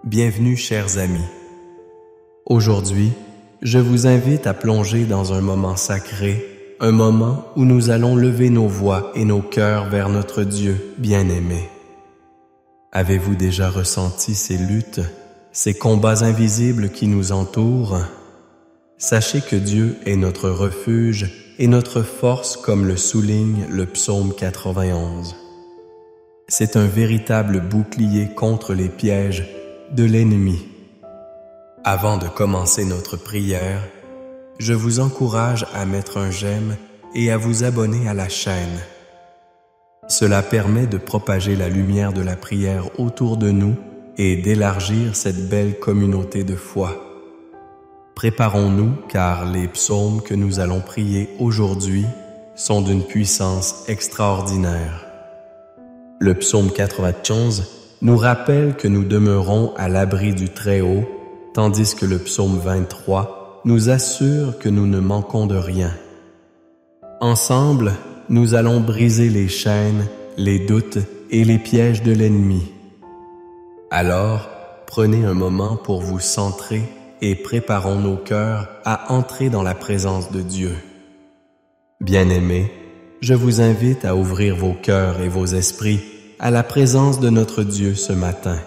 Bienvenue chers amis. Aujourd'hui, je vous invite à plonger dans un moment sacré, un moment où nous allons lever nos voix et nos cœurs vers notre Dieu bien-aimé. Avez-vous déjà ressenti ces luttes, ces combats invisibles qui nous entourent? Sachez que Dieu est notre refuge et notre force comme le souligne le psaume 91. C'est un véritable bouclier contre les pièges de l'ennemi. Avant de commencer notre prière, je vous encourage à mettre un j'aime et à vous abonner à la chaîne. Cela permet de propager la lumière de la prière autour de nous et d'élargir cette belle communauté de foi. Préparons-nous car les psaumes que nous allons prier aujourd'hui sont d'une puissance extraordinaire. Le psaume 91 nous rappelle que nous demeurons à l'abri du Très-Haut, tandis que le psaume 23 nous assure que nous ne manquons de rien. Ensemble, nous allons briser les chaînes, les doutes et les pièges de l'ennemi. Alors, prenez un moment pour vous centrer et préparons nos cœurs à entrer dans la présence de Dieu. Bien-aimés, je vous invite à ouvrir vos cœurs et vos esprits à la présence de notre Dieu ce matin.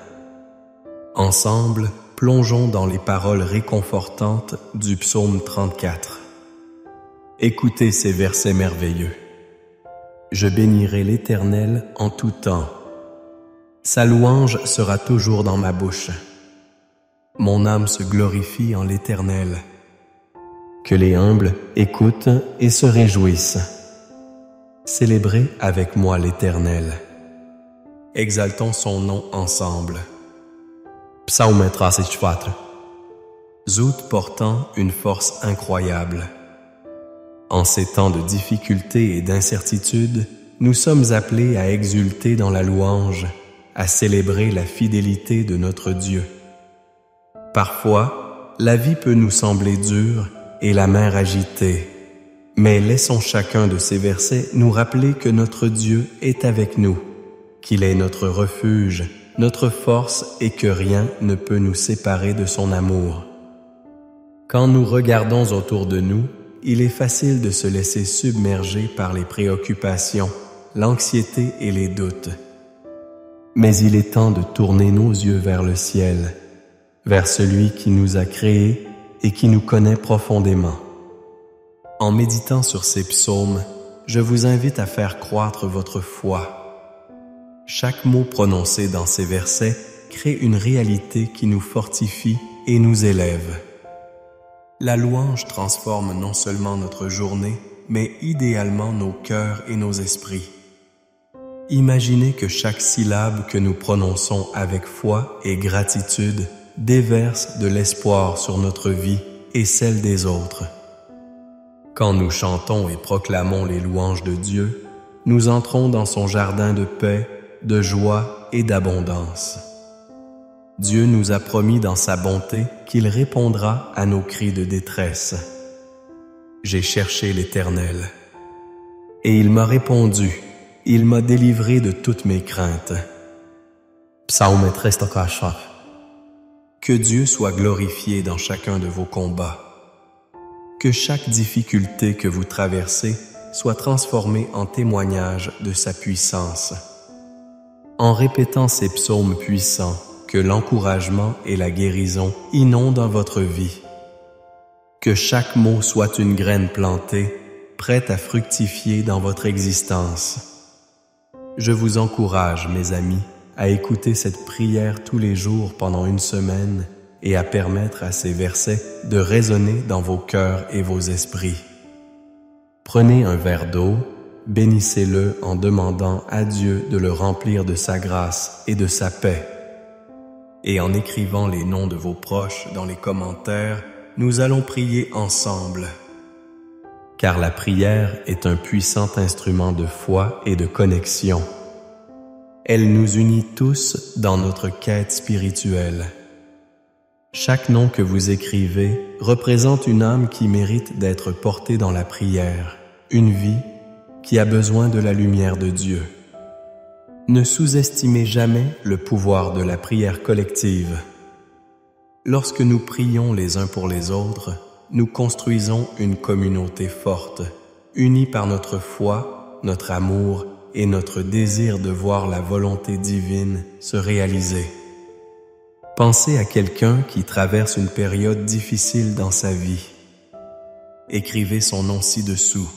Ensemble, plongeons dans les paroles réconfortantes du psaume 34. Écoutez ces versets merveilleux. Je bénirai l'Éternel en tout temps. Sa louange sera toujours dans ma bouche. Mon âme se glorifie en l'Éternel. Que les humbles écoutent et se réjouissent. Célébrez avec moi l'Éternel. Exaltons son nom ensemble. Psaume 34. Zout portant une force incroyable. En ces temps de difficultés et d'incertitude, nous sommes appelés à exulter dans la louange, à célébrer la fidélité de notre Dieu. Parfois, la vie peut nous sembler dure et la mer agitée, mais laissons chacun de ces versets nous rappeler que notre Dieu est avec nous, qu'il est notre refuge, notre force et que rien ne peut nous séparer de son amour. Quand nous regardons autour de nous, il est facile de se laisser submerger par les préoccupations, l'anxiété et les doutes. Mais il est temps de tourner nos yeux vers le ciel, vers celui qui nous a créés et qui nous connaît profondément. En méditant sur ces psaumes, je vous invite à faire croître votre foi. Chaque mot prononcé dans ces versets crée une réalité qui nous fortifie et nous élève. La louange transforme non seulement notre journée, mais idéalement nos cœurs et nos esprits. Imaginez que chaque syllabe que nous prononçons avec foi et gratitude déverse de l'espoir sur notre vie et celle des autres. Quand nous chantons et proclamons les louanges de Dieu, nous entrons dans son jardin de paix, de joie et d'abondance. Dieu nous a promis dans sa bonté qu'il répondra à nos cris de détresse. J'ai cherché l'Éternel, et il m'a répondu, il m'a délivré de toutes mes craintes. Psaume 34. Que Dieu soit glorifié dans chacun de vos combats. Que chaque difficulté que vous traversez soit transformée en témoignage de sa puissance. En répétant ces psaumes puissants, que l'encouragement et la guérison inondent votre vie. Que chaque mot soit une graine plantée, prête à fructifier dans votre existence. Je vous encourage, mes amis, à écouter cette prière tous les jours pendant une semaine et à permettre à ces versets de résonner dans vos cœurs et vos esprits. Prenez un verre d'eau, bénissez-le en demandant à Dieu de le remplir de sa grâce et de sa paix. Et en écrivant les noms de vos proches dans les commentaires, nous allons prier ensemble. Car la prière est un puissant instrument de foi et de connexion. Elle nous unit tous dans notre quête spirituelle. Chaque nom que vous écrivez représente une âme qui mérite d'être portée dans la prière, une vie qui a besoin de la lumière de Dieu. Ne sous-estimez jamais le pouvoir de la prière collective. Lorsque nous prions les uns pour les autres, nous construisons une communauté forte, unie par notre foi, notre amour et notre désir de voir la volonté divine se réaliser. Pensez à quelqu'un qui traverse une période difficile dans sa vie. Écrivez son nom ci-dessous.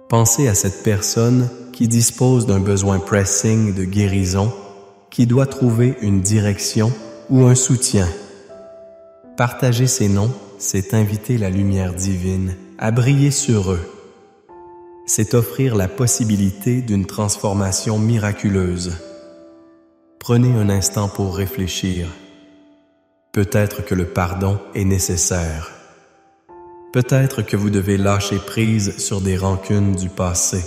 Pensez à cette personne qui dispose d'un besoin pressing de guérison, qui doit trouver une direction ou un soutien. Partager ces noms, c'est inviter la lumière divine à briller sur eux. C'est offrir la possibilité d'une transformation miraculeuse. Prenez un instant pour réfléchir. Peut-être que le pardon est nécessaire. Peut-être que vous devez lâcher prise sur des rancunes du passé.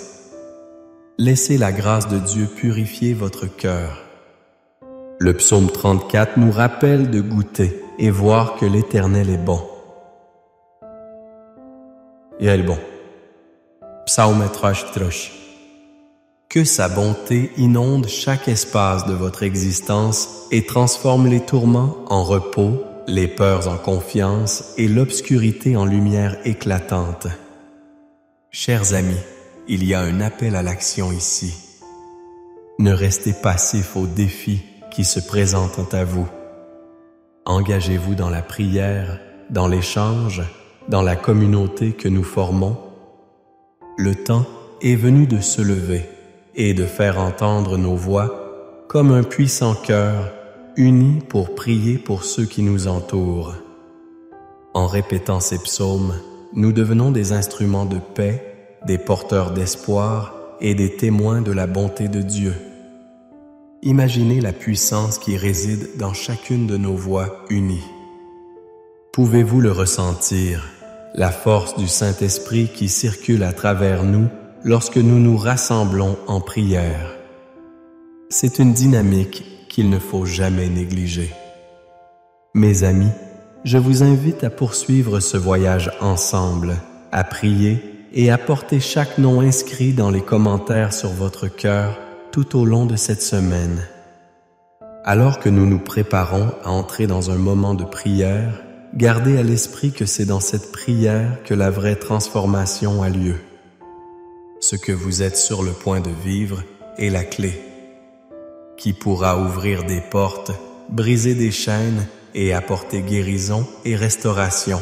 Laissez la grâce de Dieu purifier votre cœur. Le psaume 34 nous rappelle de goûter et voir que l'Éternel est bon. Il est bon. Psaume 33. Que sa bonté inonde chaque espace de votre existence et transforme les tourments en repos, les peurs en confiance et l'obscurité en lumière éclatante. Chers amis, il y a un appel à l'action ici. Ne restez passifs aux défis qui se présentent à vous. Engagez-vous dans la prière, dans l'échange, dans la communauté que nous formons. Le temps est venu de se lever et de faire entendre nos voix comme un puissant cœur uni pour prier pour ceux qui nous entourent. En répétant ces psaumes, nous devenons des instruments de paix, des porteurs d'espoir et des témoins de la bonté de Dieu. Imaginez la puissance qui réside dans chacune de nos voix unies. Pouvez-vous le ressentir, la force du Saint-Esprit qui circule à travers nous lorsque nous nous rassemblons en prière? C'est une dynamique qu'il ne faut jamais négliger. Mes amis, je vous invite à poursuivre ce voyage ensemble, à prier et à porter chaque nom inscrit dans les commentaires sur votre cœur tout au long de cette semaine. Alors que nous nous préparons à entrer dans un moment de prière, gardez à l'esprit que c'est dans cette prière que la vraie transformation a lieu. Ce que vous êtes sur le point de vivre est la clé, qui pourra ouvrir des portes, briser des chaînes et apporter guérison et restauration.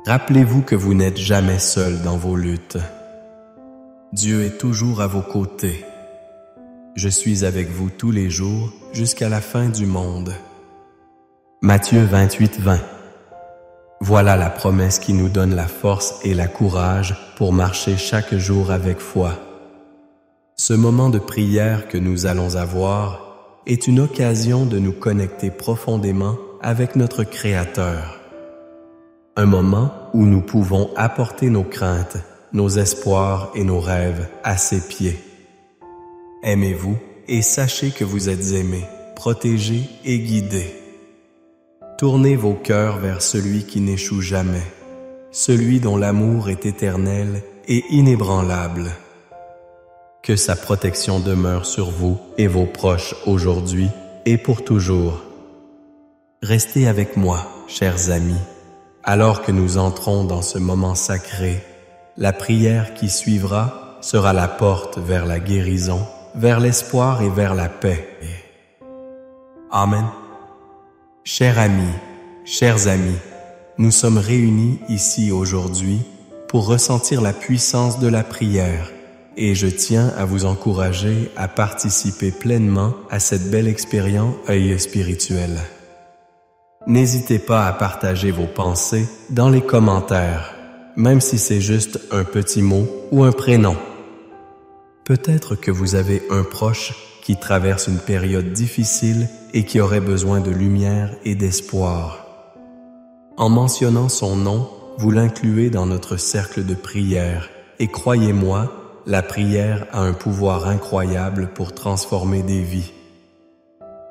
Rappelez-vous que vous n'êtes jamais seul dans vos luttes. Dieu est toujours à vos côtés. Je suis avec vous tous les jours jusqu'à la fin du monde. Matthieu 28:20. Voilà la promesse qui nous donne la force et la courage pour marcher chaque jour avec foi. Ce moment de prière que nous allons avoir est une occasion de nous connecter profondément avec notre Créateur. Un moment où nous pouvons apporter nos craintes, nos espoirs et nos rêves à ses pieds. Aimez-vous et sachez que vous êtes aimés, protégés et guidés. Tournez vos cœurs vers celui qui n'échoue jamais, celui dont l'amour est éternel et inébranlable. Que sa protection demeure sur vous et vos proches aujourd'hui et pour toujours. Restez avec moi, chers amis, alors que nous entrons dans ce moment sacré. La prière qui suivra sera la porte vers la guérison, vers l'espoir et vers la paix. Amen. Chers amis, nous sommes réunis ici aujourd'hui pour ressentir la puissance de la prière et je tiens à vous encourager à participer pleinement à cette belle expérience spirituelle. N'hésitez pas à partager vos pensées dans les commentaires, même si c'est juste un petit mot ou un prénom. Peut-être que vous avez un proche qui traverse une période difficile et qui aurait besoin de lumière et d'espoir. En mentionnant son nom, vous l'incluez dans notre cercle de prière et croyez-moi, la prière a un pouvoir incroyable pour transformer des vies.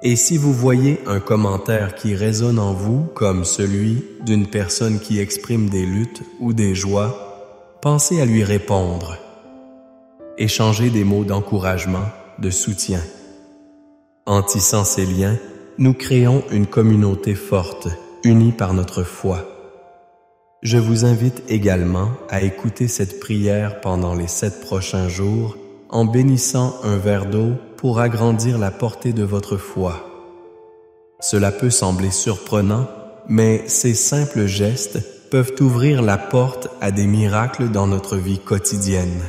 Et si vous voyez un commentaire qui résonne en vous comme celui d'une personne qui exprime des luttes ou des joies, pensez à lui répondre. Échangez des mots d'encouragement, de soutien. En tissant ces liens, nous créons une communauté forte, unie par notre foi. Je vous invite également à écouter cette prière pendant les 7 prochains jours en bénissant un verre d'eau pour agrandir la portée de votre foi. Cela peut sembler surprenant, mais ces simples gestes peuvent ouvrir la porte à des miracles dans notre vie quotidienne.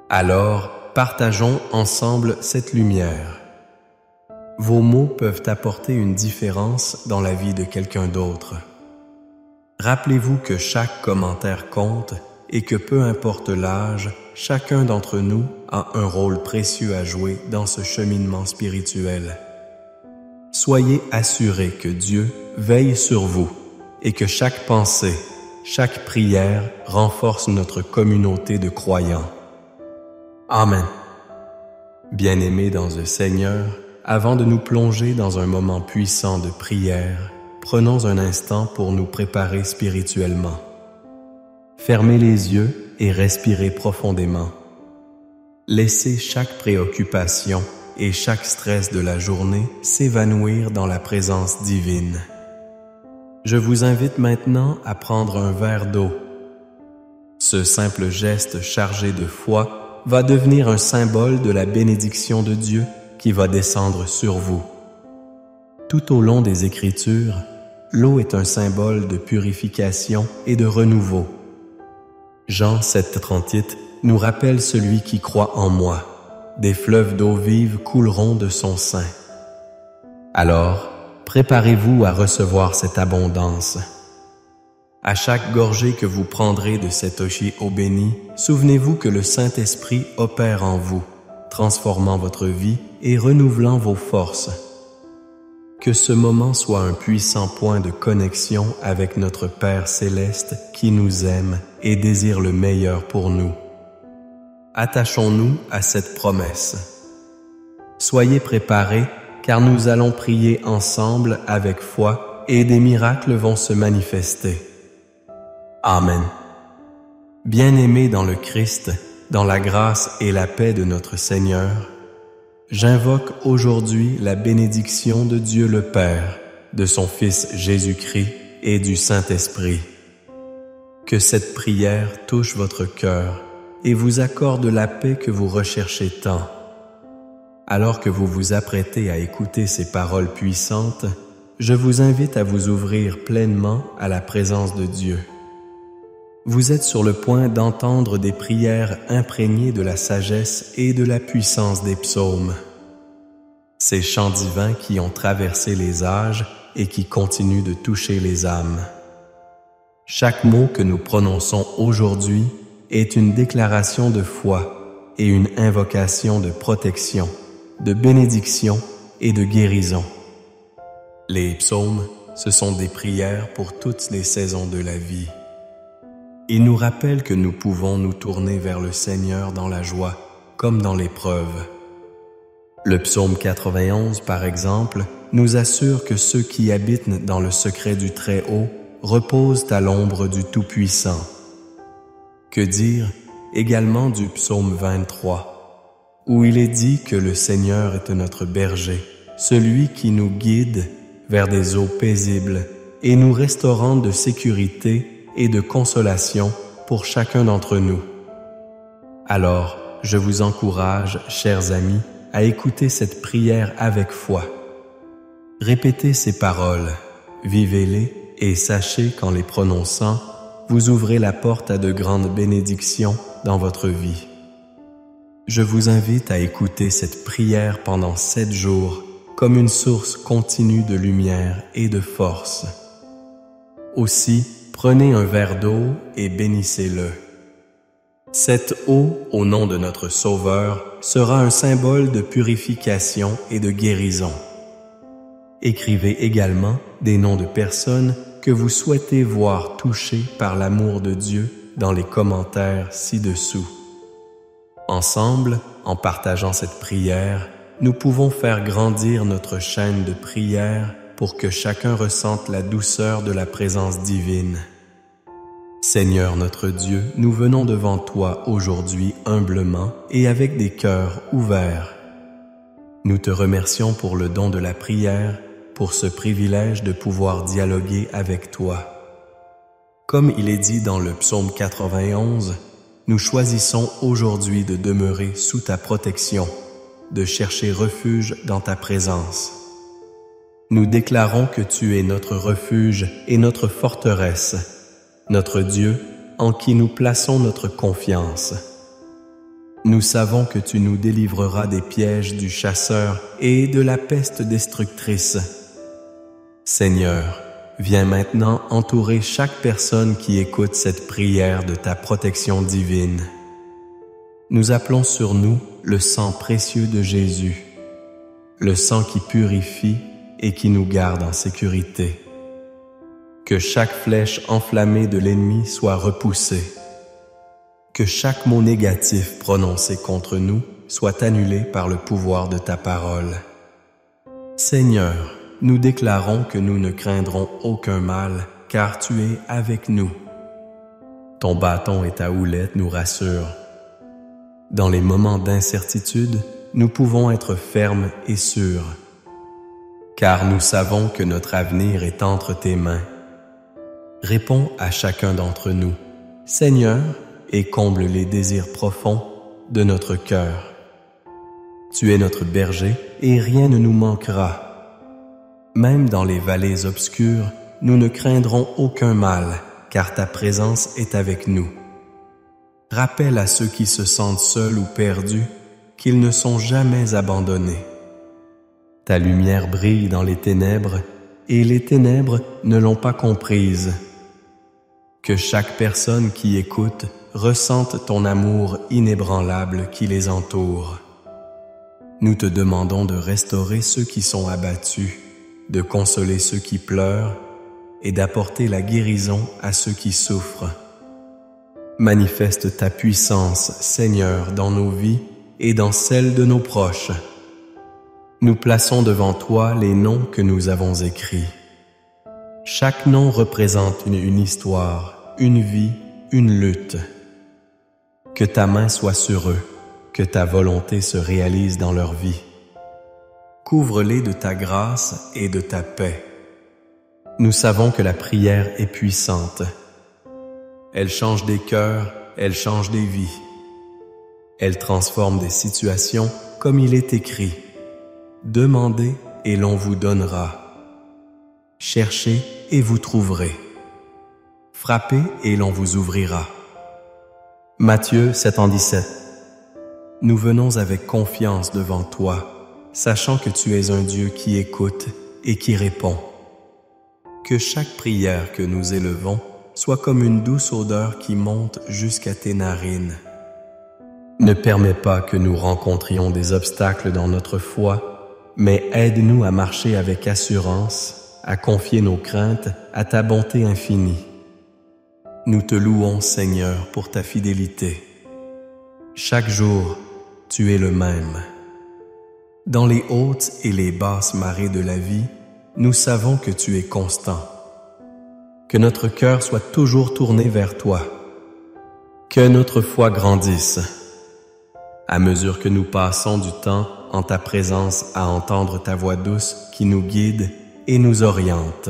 Alors, partageons ensemble cette lumière. Vos mots peuvent apporter une différence dans la vie de quelqu'un d'autre. Rappelez-vous que chaque commentaire compte et que peu importe l'âge, chacun d'entre nous a un rôle précieux à jouer dans ce cheminement spirituel. Soyez assurés que Dieu veille sur vous et que chaque pensée, chaque prière renforce notre communauté de croyants. Amen. Bien-aimés dans le Seigneur, avant de nous plonger dans un moment puissant de prière, prenons un instant pour nous préparer spirituellement. Fermez les yeux et respirez profondément. Laissez chaque préoccupation et chaque stress de la journée s'évanouir dans la présence divine. Je vous invite maintenant à prendre un verre d'eau. Ce simple geste chargé de foi va devenir un symbole de la bénédiction de Dieu qui va descendre sur vous. Tout au long des Écritures, l'eau est un symbole de purification et de renouveau. Jean 7,38 nous rappelle celui qui croit en moi. Des fleuves d'eau vive couleront de son sein. Alors, préparez-vous à recevoir cette abondance. À chaque gorgée que vous prendrez de cette eau bénie, souvenez-vous que le Saint-Esprit opère en vous, transformant votre vie et renouvelant vos forces. Que ce moment soit un puissant point de connexion avec notre Père céleste qui nous aime et désire le meilleur pour nous. Attachons-nous à cette promesse. Soyez préparés car nous allons prier ensemble avec foi et des miracles vont se manifester. Amen. Bien-aimés dans le Christ, dans la grâce et la paix de notre Seigneur, j'invoque aujourd'hui la bénédiction de Dieu le Père, de son Fils Jésus-Christ et du Saint-Esprit. Que cette prière touche votre cœur et vous accorde la paix que vous recherchez tant. Alors que vous vous apprêtez à écouter ces paroles puissantes, je vous invite à vous ouvrir pleinement à la présence de Dieu. Vous êtes sur le point d'entendre des prières imprégnées de la sagesse et de la puissance des psaumes. Ces chants divins qui ont traversé les âges et qui continuent de toucher les âmes. Chaque mot que nous prononçons aujourd'hui est une déclaration de foi et une invocation de protection, de bénédiction et de guérison. Les psaumes, ce sont des prières pour toutes les saisons de la vie. Ils nous rappellent que nous pouvons nous tourner vers le Seigneur dans la joie, comme dans l'épreuve. Le psaume 91, par exemple, nous assure que ceux qui habitent dans le secret du Très-Haut reposent à l'ombre du Tout-Puissant. Que dire également du psaume 23, où il est dit que le Seigneur est notre berger, celui qui nous guide vers des eaux paisibles et nous restaurant de sécurité et de consolation pour chacun d'entre nous. Alors, je vous encourage, chers amis, à écouter cette prière avec foi. Répétez ces paroles, vivez-les et sachez qu'en les prononçant, vous ouvrez la porte à de grandes bénédictions dans votre vie. Je vous invite à écouter cette prière pendant 7 jours comme une source continue de lumière et de force. Aussi, prenez un verre d'eau et bénissez-le. Cette eau, au nom de notre Sauveur, sera un symbole de purification et de guérison. Écrivez également des noms de personnes que vous souhaitez voir touchées par l'amour de Dieu dans les commentaires ci-dessous. Ensemble, en partageant cette prière, nous pouvons faire grandir notre chaîne de prière pour que chacun ressente la douceur de la présence divine. Seigneur notre Dieu, nous venons devant toi aujourd'hui humblement et avec des cœurs ouverts. Nous te remercions pour le don de la prière, pour ce privilège de pouvoir dialoguer avec toi. Comme il est dit dans le psaume 91, nous choisissons aujourd'hui de demeurer sous ta protection, de chercher refuge dans ta présence. Nous déclarons que tu es notre refuge et notre forteresse, notre Dieu en qui nous plaçons notre confiance. Nous savons que tu nous délivreras des pièges du chasseur et de la peste destructrice. Seigneur, viens maintenant entourer chaque personne qui écoute cette prière de ta protection divine. Nous appelons sur nous le sang précieux de Jésus, le sang qui purifie et qui nous garde en sécurité. Que chaque flèche enflammée de l'ennemi soit repoussée. Que chaque mot négatif prononcé contre nous soit annulé par le pouvoir de ta parole. Seigneur, nous déclarons que nous ne craindrons aucun mal, car tu es avec nous. Ton bâton et ta houlette nous rassurent. Dans les moments d'incertitude, nous pouvons être fermes et sûrs, car nous savons que notre avenir est entre tes mains. Réponds à chacun d'entre nous, Seigneur, et comble les désirs profonds de notre cœur. Tu es notre berger et rien ne nous manquera. Même dans les vallées obscures, nous ne craindrons aucun mal, car ta présence est avec nous. Rappelle à ceux qui se sentent seuls ou perdus qu'ils ne sont jamais abandonnés. Ta lumière brille dans les ténèbres, et les ténèbres ne l'ont pas comprise. Que chaque personne qui écoute ressente ton amour inébranlable qui les entoure. Nous te demandons de restaurer ceux qui sont abattus, de consoler ceux qui pleurent et d'apporter la guérison à ceux qui souffrent. Manifeste ta puissance, Seigneur, dans nos vies et dans celles de nos proches. Nous plaçons devant toi les noms que nous avons écrits. Chaque nom représente une histoire, une vie, une lutte. Que ta main soit sur eux, que ta volonté se réalise dans leur vie. Couvre-les de ta grâce et de ta paix. Nous savons que la prière est puissante. Elle change des cœurs, elle change des vies. Elle transforme des situations comme il est écrit. Demandez et l'on vous donnera. Cherchez et vous trouverez. Frappez et l'on vous ouvrira. Matthieu 7:17. Nous venons avec confiance devant toi, sachant que tu es un Dieu qui écoute et qui répond. Que chaque prière que nous élevons soit comme une douce odeur qui monte jusqu'à tes narines. Ne permets pas que nous rencontrions des obstacles dans notre foi, mais aide-nous à marcher avec assurance, à confier nos craintes à ta bonté infinie. Nous te louons, Seigneur, pour ta fidélité. Chaque jour, tu es le même. Dans les hautes et les basses marées de la vie, nous savons que tu es constant. Que notre cœur soit toujours tourné vers toi. Que notre foi grandisse. À mesure que nous passons du temps en ta présence à entendre ta voix douce qui nous guide et nous oriente.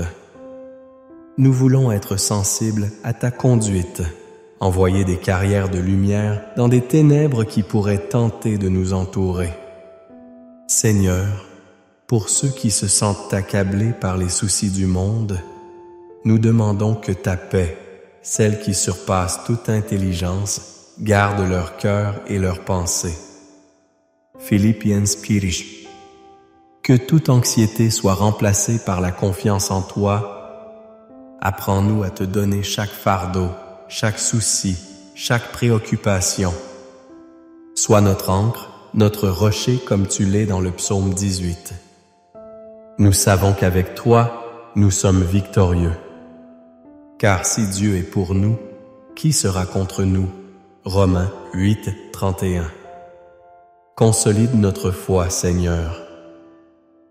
Nous voulons être sensibles à ta conduite, envoyer des carrières de lumière dans des ténèbres qui pourraient tenter de nous entourer. Seigneur, pour ceux qui se sentent accablés par les soucis du monde, nous demandons que ta paix, celle qui surpasse toute intelligence, garde leur cœur et leurs pensées. Philippiens 4. Que toute anxiété soit remplacée par la confiance en toi. Apprends-nous à te donner chaque fardeau, chaque souci, chaque préoccupation. Sois notre ancre, notre rocher comme tu l'es dans le psaume 18. Nous savons qu'avec toi, nous sommes victorieux. Car si Dieu est pour nous, qui sera contre nous? Romains 8, 31. Consolide notre foi, Seigneur.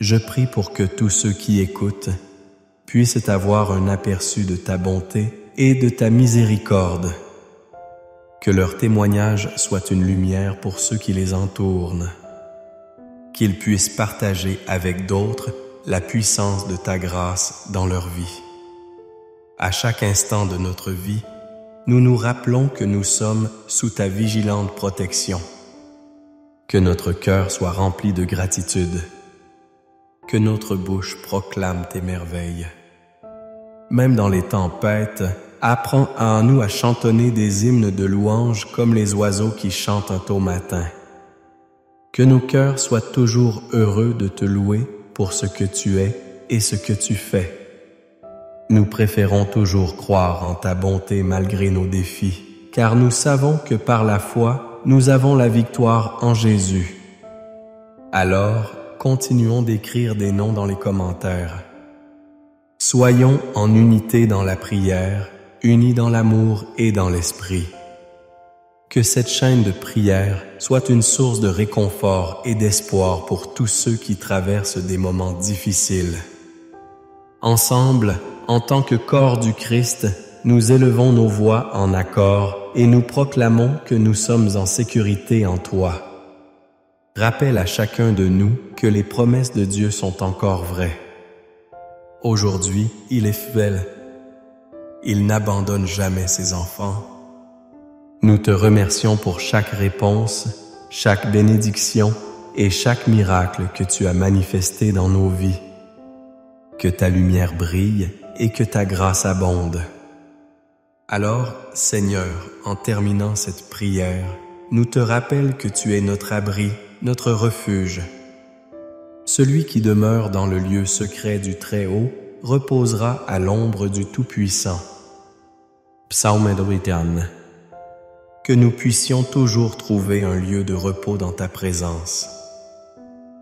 Je prie pour que tous ceux qui écoutent puissent avoir un aperçu de ta bonté et de ta miséricorde. Que leur témoignage soit une lumière pour ceux qui les entourent. qu'ils puissent partager avec d'autres la puissance de ta grâce dans leur vie. À chaque instant de notre vie, nous nous rappelons que nous sommes sous ta vigilante protection. Que notre cœur soit rempli de gratitude. Que notre bouche proclame tes merveilles. Même dans les tempêtes, apprends en nous à chantonner des hymnes de louange comme les oiseaux qui chantent un tôt matin. Que nos cœurs soient toujours heureux de te louer pour ce que tu es et ce que tu fais. Nous préférons toujours croire en ta bonté malgré nos défis, car nous savons que par la foi, nous avons la victoire en Jésus. Alors, continuons d'écrire des noms dans les commentaires. Soyons en unité dans la prière, unis dans l'amour et dans l'esprit. Que cette chaîne de prière soit une source de réconfort et d'espoir pour tous ceux qui traversent des moments difficiles. Ensemble, en tant que corps du Christ, nous élevons nos voix en accord et nous proclamons que nous sommes en sécurité en toi. Rappelle à chacun de nous que les promesses de Dieu sont encore vraies. Aujourd'hui, il est fidèle. Il n'abandonne jamais ses enfants. Nous te remercions pour chaque réponse, chaque bénédiction et chaque miracle que tu as manifesté dans nos vies. Que ta lumière brille et que ta grâce abonde. Alors, Seigneur, en terminant cette prière, nous te rappelons que tu es notre abri, notre refuge. Celui qui demeure dans le lieu secret du Très-Haut reposera à l'ombre du Tout-Puissant. Psaume Davidian. Que nous puissions toujours trouver un lieu de repos dans ta présence.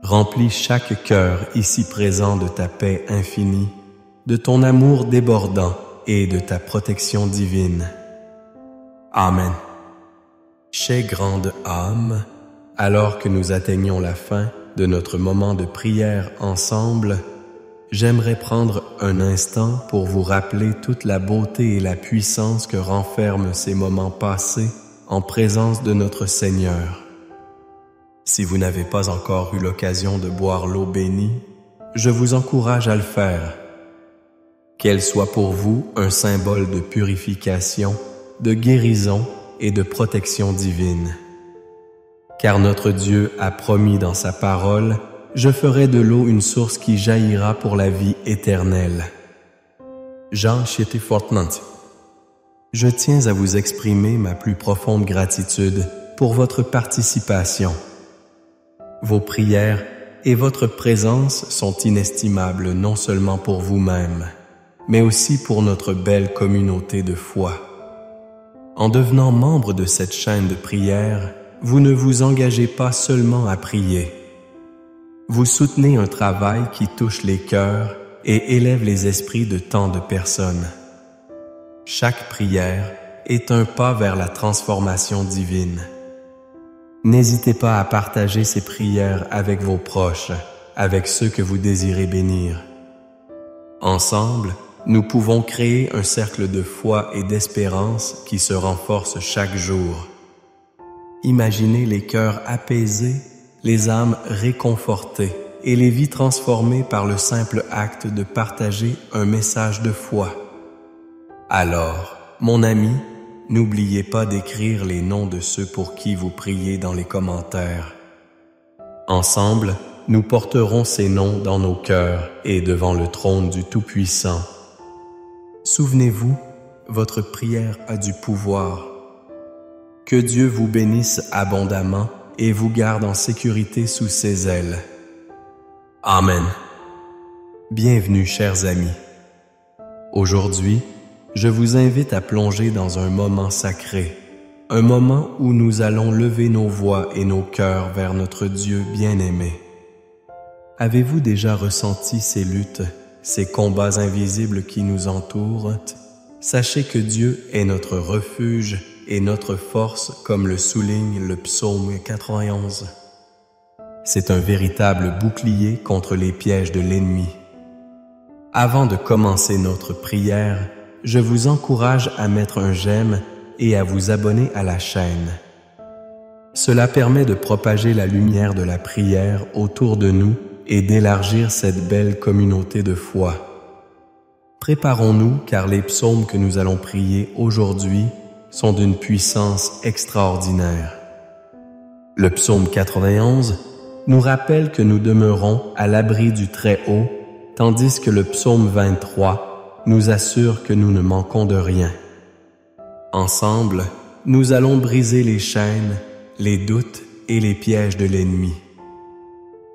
Remplis chaque cœur ici présent de ta paix infinie, de ton amour débordant et de ta protection divine. Amen. Chère grande âme, alors que nous atteignons la fin de notre moment de prière ensemble, j'aimerais prendre un instant pour vous rappeler toute la beauté et la puissance que renferment ces moments passés en présence de notre Seigneur. Si vous n'avez pas encore eu l'occasion de boire l'eau bénie, je vous encourage à le faire. Qu'elle soit pour vous un symbole de purification, de guérison et de protection divine. Car notre Dieu a promis dans sa parole, « Je ferai de l'eau une source qui jaillira pour la vie éternelle. » Jean Chitty-Fortnant. Je tiens à vous exprimer ma plus profonde gratitude pour votre participation. Vos prières et votre présence sont inestimables non seulement pour vous-même, mais aussi pour notre belle communauté de foi. En devenant membre de cette chaîne de prière, vous ne vous engagez pas seulement à prier. Vous soutenez un travail qui touche les cœurs et élève les esprits de tant de personnes. Chaque prière est un pas vers la transformation divine. N'hésitez pas à partager ces prières avec vos proches, avec ceux que vous désirez bénir. Ensemble, nous pouvons créer un cercle de foi et d'espérance qui se renforce chaque jour. Imaginez les cœurs apaisés, les âmes réconfortées et les vies transformées par le simple acte de partager un message de foi. Alors, mon ami, n'oubliez pas d'écrire les noms de ceux pour qui vous priez dans les commentaires. Ensemble, nous porterons ces noms dans nos cœurs et devant le trône du Tout-Puissant. Souvenez-vous, votre prière a du pouvoir. Que Dieu vous bénisse abondamment et vous garde en sécurité sous ses ailes. Amen. Bienvenue, chers amis. Aujourd'hui, je vous invite à plonger dans un moment sacré, un moment où nous allons lever nos voix et nos cœurs vers notre Dieu bien-aimé. Avez-vous déjà ressenti ces luttes, ces combats invisibles qui nous entourent? Sachez que Dieu est notre refuge et notre force, comme le souligne le psaume 91. C'est un véritable bouclier contre les pièges de l'ennemi. Avant de commencer notre prière, je vous encourage à mettre un j'aime et à vous abonner à la chaîne. Cela permet de propager la lumière de la prière autour de nous et d'élargir cette belle communauté de foi. Préparons-nous car les psaumes que nous allons prier aujourd'hui sont d'une puissance extraordinaire. Le psaume 91 nous rappelle que nous demeurons à l'abri du Très-Haut, tandis que le psaume 23 nous assure que nous ne manquons de rien. Ensemble, nous allons briser les chaînes, les doutes et les pièges de l'ennemi.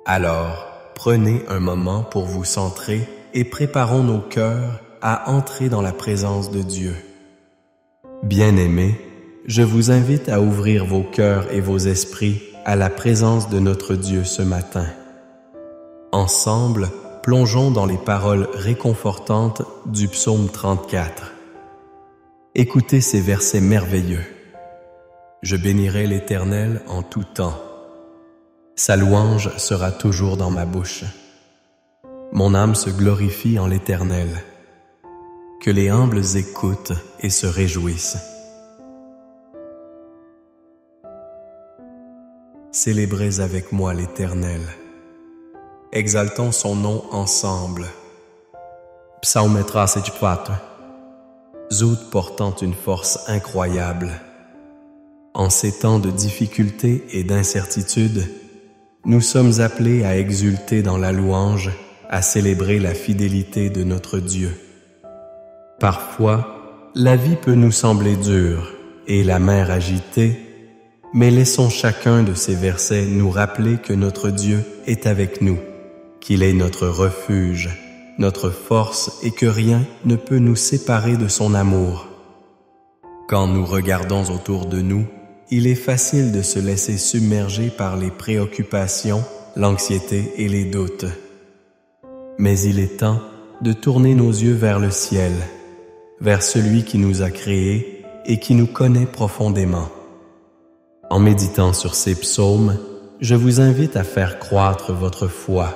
Alors, prenez un moment pour vous centrer et préparons nos cœurs à entrer dans la présence de Dieu. Bien-aimés, je vous invite à ouvrir vos cœurs et vos esprits à la présence de notre Dieu ce matin. Ensemble, plongeons dans les paroles réconfortantes du psaume 34. Écoutez ces versets merveilleux. Je bénirai l'Éternel en tout temps. Sa louange sera toujours dans ma bouche. Mon âme se glorifie en l'Éternel. Que les humbles écoutent et se réjouissent. Célébrez avec moi l'Éternel. Exaltons son nom ensemble. Psaume 34. Zout portant une force incroyable. En ces temps de difficulté et d'incertitude, nous sommes appelés à exulter dans la louange, à célébrer la fidélité de notre Dieu. Parfois, la vie peut nous sembler dure et la mer agitée, mais laissons chacun de ces versets nous rappeler que notre Dieu est avec nous, qu'il est notre refuge, notre force et que rien ne peut nous séparer de son amour. Quand nous regardons autour de nous, il est facile de se laisser submerger par les préoccupations, l'anxiété et les doutes. Mais il est temps de tourner nos yeux vers le ciel, vers celui qui nous a créés et qui nous connaît profondément. En méditant sur ces psaumes, je vous invite à faire croître votre foi.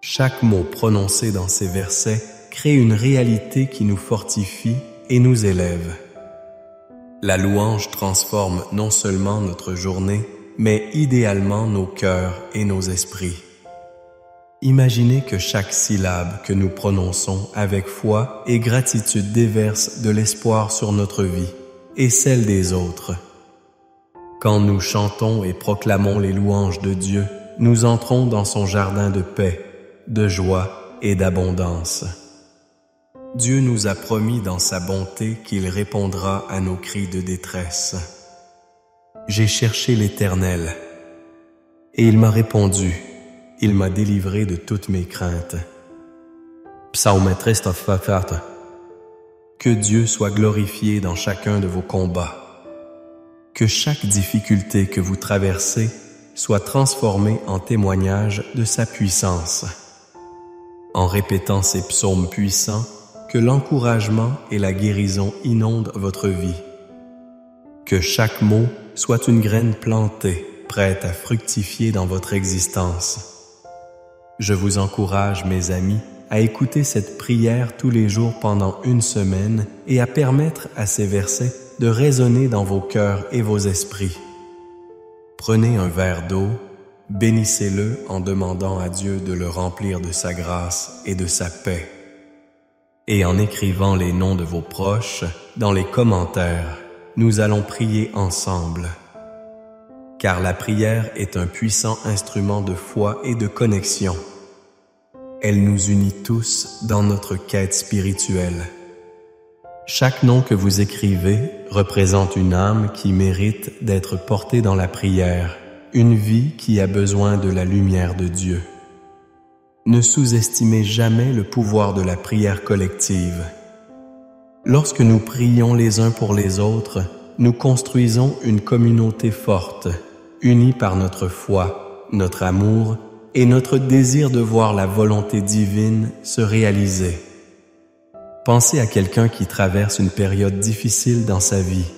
Chaque mot prononcé dans ces versets crée une réalité qui nous fortifie et nous élève. La louange transforme non seulement notre journée, mais idéalement nos cœurs et nos esprits. Imaginez que chaque syllabe que nous prononçons avec foi et gratitude déverse de l'espoir sur notre vie et celle des autres. Quand nous chantons et proclamons les louanges de Dieu, nous entrons dans son jardin de paix, de joie et d'abondance. Dieu nous a promis dans sa bonté qu'il répondra à nos cris de détresse. J'ai cherché l'Éternel, et il m'a répondu, il m'a délivré de toutes mes craintes. Psaume 34. Que Dieu soit glorifié dans chacun de vos combats. Que chaque difficulté que vous traversez soit transformée en témoignage de sa puissance. En répétant ces psaumes puissants, que l'encouragement et la guérison inondent votre vie. Que chaque mot soit une graine plantée, prête à fructifier dans votre existence. Je vous encourage, mes amis, à écouter cette prière tous les jours pendant une semaine et à permettre à ces versets de résonner dans vos cœurs et vos esprits. Prenez un verre d'eau, bénissez-le en demandant à Dieu de le remplir de sa grâce et de sa paix. Et en écrivant les noms de vos proches dans les commentaires, nous allons prier ensemble. Car la prière est un puissant instrument de foi et de connexion. Elle nous unit tous dans notre quête spirituelle. Chaque nom que vous écrivez représente une âme qui mérite d'être portée dans la prière, une vie qui a besoin de la lumière de Dieu. Ne sous-estimez jamais le pouvoir de la prière collective. Lorsque nous prions les uns pour les autres, nous construisons une communauté forte, unie par notre foi, notre amour et notre désir de voir la volonté divine se réaliser. Pensez à quelqu'un qui traverse une période difficile dans sa vie.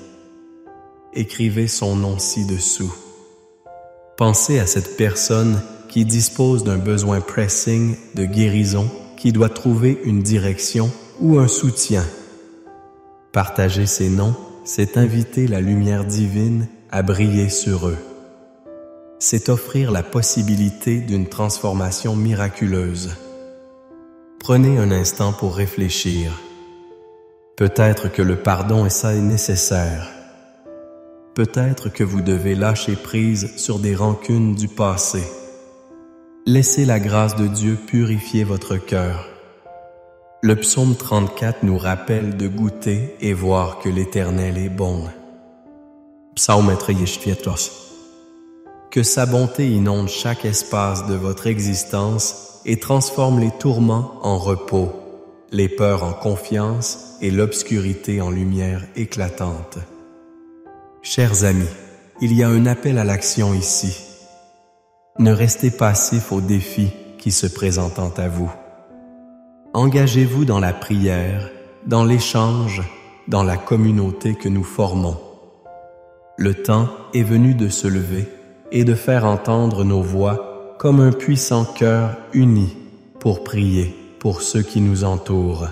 Écrivez son nom ci-dessous. Pensez à cette personne qui dispose d'un besoin pressing de guérison, qui doit trouver une direction ou un soutien. Partager ces noms, c'est inviter la lumière divine à briller sur eux. C'est offrir la possibilité d'une transformation miraculeuse. Prenez un instant pour réfléchir. Peut-être que le pardon est nécessaire. Peut-être que vous devez lâcher prise sur des rancunes du passé. Laissez la grâce de Dieu purifier votre cœur. Le psaume 34 nous rappelle de goûter et voir que l'Éternel est bon. Que sa bonté inonde chaque espace de votre existence et transforme les tourments en repos, les peurs en confiance et l'obscurité en lumière éclatante. Chers amis, il y a un appel à l'action ici. Ne restez passifs aux défis qui se présentent à vous. Engagez-vous dans la prière, dans l'échange, dans la communauté que nous formons. Le temps est venu de se lever et de faire entendre nos voix comme un puissant cœur uni pour prier pour ceux qui nous entourent.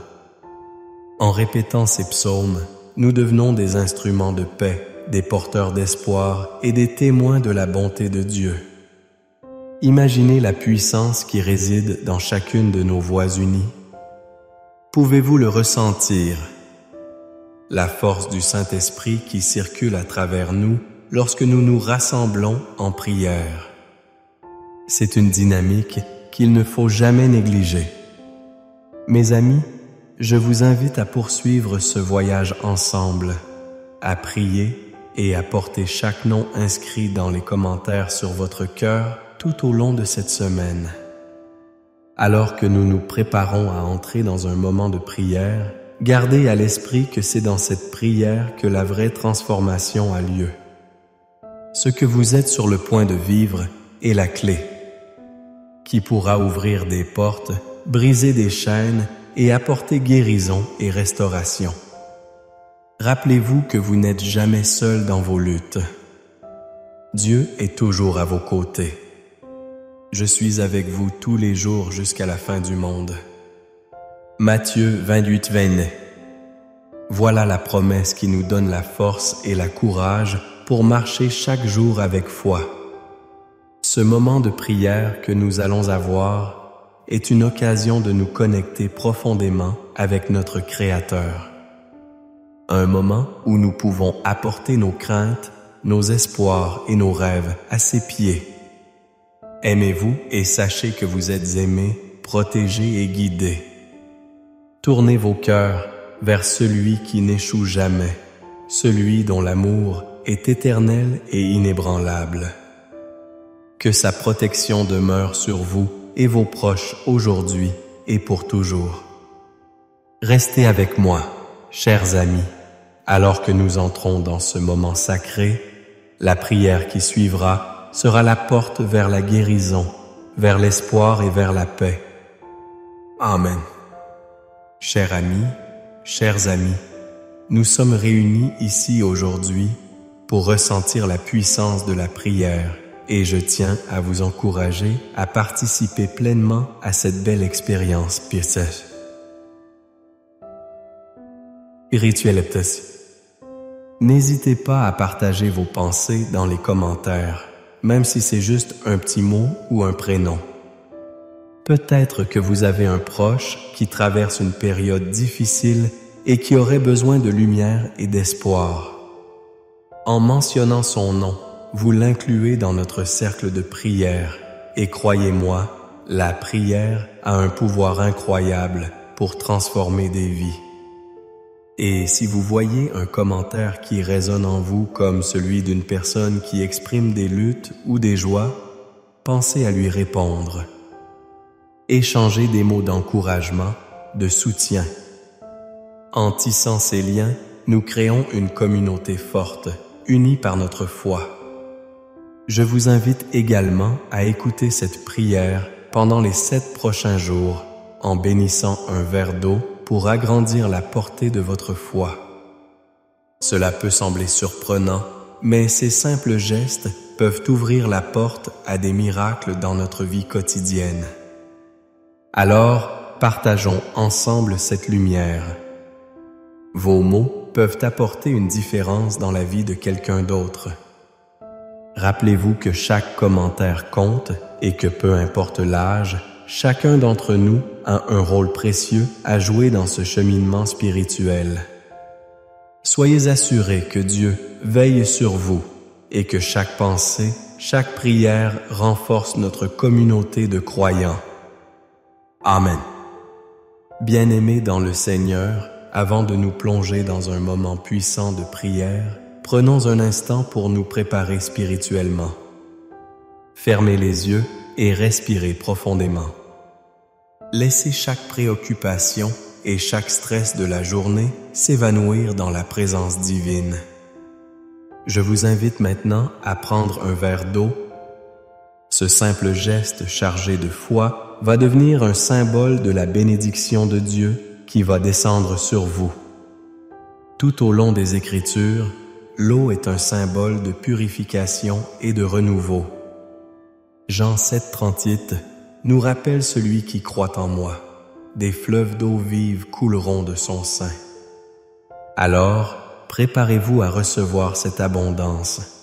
En répétant ces psaumes, nous devenons des instruments de paix, des porteurs d'espoir et des témoins de la bonté de Dieu. Imaginez la puissance qui réside dans chacune de nos voix unies. Pouvez-vous le ressentir? La force du Saint-Esprit qui circule à travers nous lorsque nous nous rassemblons en prière. C'est une dynamique qu'il ne faut jamais négliger. Mes amis, je vous invite à poursuivre ce voyage ensemble, à prier et à porter chaque nom inscrit dans les commentaires sur votre cœur tout au long de cette semaine. Alors que nous nous préparons à entrer dans un moment de prière, gardez à l'esprit que c'est dans cette prière que la vraie transformation a lieu. Ce que vous êtes sur le point de vivre est la clé, qui pourra ouvrir des portes, briser des chaînes et apporter guérison et restauration. Rappelez-vous que vous n'êtes jamais seul dans vos luttes. Dieu est toujours à vos côtés. Je suis avec vous tous les jours jusqu'à la fin du monde. Matthieu 28:29. Voilà la promesse qui nous donne la force et la courage pour marcher chaque jour avec foi. Ce moment de prière que nous allons avoir est une occasion de nous connecter profondément avec notre Créateur. Un moment où nous pouvons apporter nos craintes, nos espoirs et nos rêves à ses pieds. Aimez-vous et sachez que vous êtes aimés, protégés et guidés. Tournez vos cœurs vers celui qui n'échoue jamais, celui dont l'amour est éternel et inébranlable. Que sa protection demeure sur vous et vos proches aujourd'hui et pour toujours. Restez avec moi, chers amis, alors que nous entrons dans ce moment sacré. La prière qui suivra sera la porte vers la guérison, vers l'espoir et vers la paix. Amen. Chers amis, nous sommes réunis ici aujourd'hui pour ressentir la puissance de la prière et je tiens à vous encourager à participer pleinement à cette belle expérience spirituelle. N'hésitez pas à partager vos pensées dans les commentaires, même si c'est juste un petit mot ou un prénom. Peut-être que vous avez un proche qui traverse une période difficile et qui aurait besoin de lumière et d'espoir. En mentionnant son nom, vous l'incluez dans notre cercle de prière et croyez-moi, la prière a un pouvoir incroyable pour transformer des vies. Et si vous voyez un commentaire qui résonne en vous comme celui d'une personne qui exprime des luttes ou des joies, pensez à lui répondre. Échangez des mots d'encouragement, de soutien. En tissant ces liens, nous créons une communauté forte, unie par notre foi. Je vous invite également à écouter cette prière pendant les 7 prochains jours en bénissant un verre d'eau pour agrandir la portée de votre foi. Cela peut sembler surprenant, mais ces simples gestes peuvent ouvrir la porte à des miracles dans notre vie quotidienne. Alors, partageons ensemble cette lumière. Vos mots peuvent apporter une différence dans la vie de quelqu'un d'autre. Rappelez-vous que chaque commentaire compte et que peu importe l'âge, chacun d'entre nous a un rôle précieux à jouer dans ce cheminement spirituel. Soyez assurés que Dieu veille sur vous et que chaque pensée, chaque prière renforce notre communauté de croyants. Amen. Bien-aimés dans le Seigneur, avant de nous plonger dans un moment puissant de prière, prenons un instant pour nous préparer spirituellement. Fermez les yeux et respirez profondément. Laissez chaque préoccupation et chaque stress de la journée s'évanouir dans la présence divine. Je vous invite maintenant à prendre un verre d'eau. Ce simple geste chargé de foi va devenir un symbole de la bénédiction de Dieu qui va descendre sur vous. Tout au long des Écritures, l'eau est un symbole de purification et de renouveau. Jean 7,38 nous rappelle celui qui croit en moi. Des fleuves d'eau vive couleront de son sein. Alors, préparez-vous à recevoir cette abondance